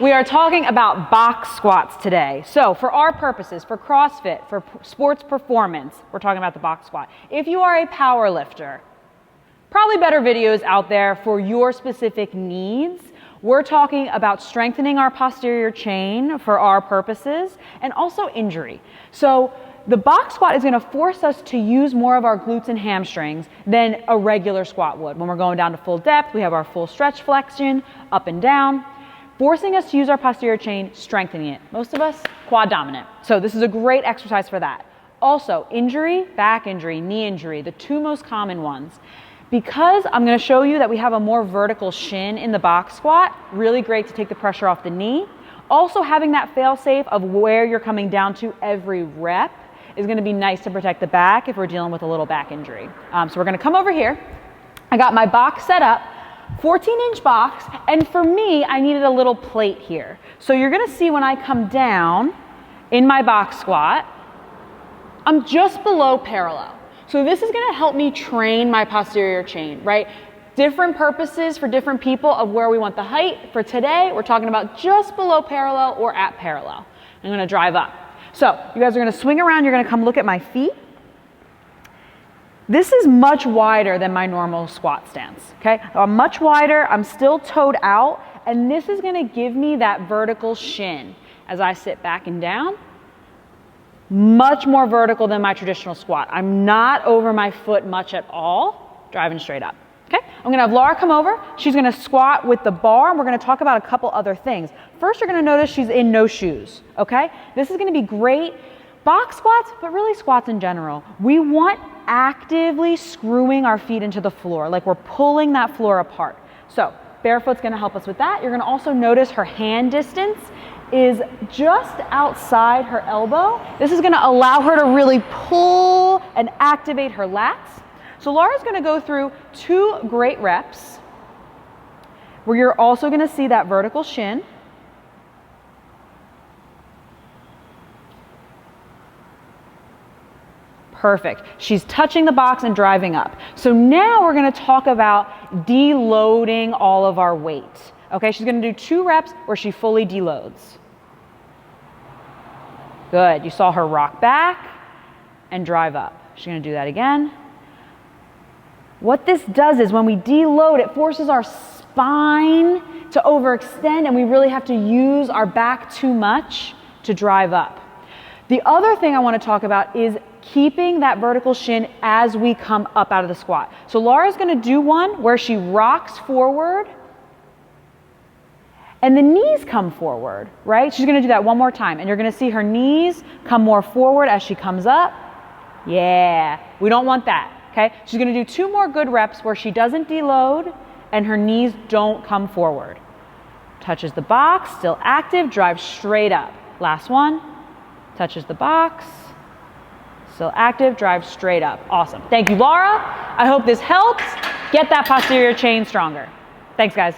we are talking about box squats today. So for our purposes, for CrossFit, for sports performance, we're talking about the box squat. If you are a power lifter, probably better videos out there for your specific needs. We're talking about strengthening our posterior chain for our purposes and also injury. So the box squat is going to force us to use more of our glutes and hamstrings than a regular squat would. When we're going down to full depth, we have our full stretch flexion, up and down, forcing us to use our posterior chain, strengthening it. Most of us, quad dominant. So this is a great exercise for that. Also, injury, back injury, knee injury, the two most common ones. Because I'm going to show you that we have a more vertical shin in the box squat, really great to take the pressure off the knee. Also having that fail safe of where you're coming down to every rep is going to be nice to protect the back if we're dealing with a little back injury. So we're going to come over here. I got my box set up, 14-inch box, and for me, I needed a little plate here. So you're going to see when I come down in my box squat, I'm just below parallel. So this is going to help me train my posterior chain, right? Different purposes for different people of where we want the height. For today, we're talking about just below parallel or at parallel. I'm going to drive up. So you guys are going to swing around. You're going to come look at my feet. This is much wider than my normal squat stance, okay? I'm much wider. I'm still toed out. And this is going to give me that vertical shin as I sit back and down. Much more vertical than my traditional squat. I'm not over my foot much at all, driving straight up. Okay, I'm gonna have Laura come over. She's gonna squat with the bar, and we're gonna talk about a couple other things. First, you're gonna notice she's in no shoes, okay? This is gonna be great. Box squats, but really squats in general. We want actively screwing our feet into the floor, like we're pulling that floor apart. So barefoot's gonna help us with that. You're gonna also notice her hand distance is just outside her elbow. This is gonna allow her to really pull and activate her lats. So Laura's gonna go through 2 great reps where you're also gonna see that vertical shin. Perfect. She's touching the box and driving up. So now we're gonna talk about deloading all of our weight. Okay, she's gonna do 2 reps where she fully deloads. Good, you saw her rock back and drive up. She's gonna do that again. What this does is when we deload, it forces our spine to overextend and we really have to use our back too much to drive up. The other thing I want to talk about is keeping that vertical shin as we come up out of the squat. So Laura's going to do one where she rocks forward and the knees come forward, right? She's going to do that one more time and you're going to see her knees come more forward as she comes up. Yeah, we don't want that. Okay, she's gonna do 2 more good reps where she doesn't deload and her knees don't come forward. Touches the box, still active, drives straight up. Last one, touches the box, still active, drives straight up. Awesome, thank you, Laura. I hope this helps get that posterior chain stronger. Thanks, guys.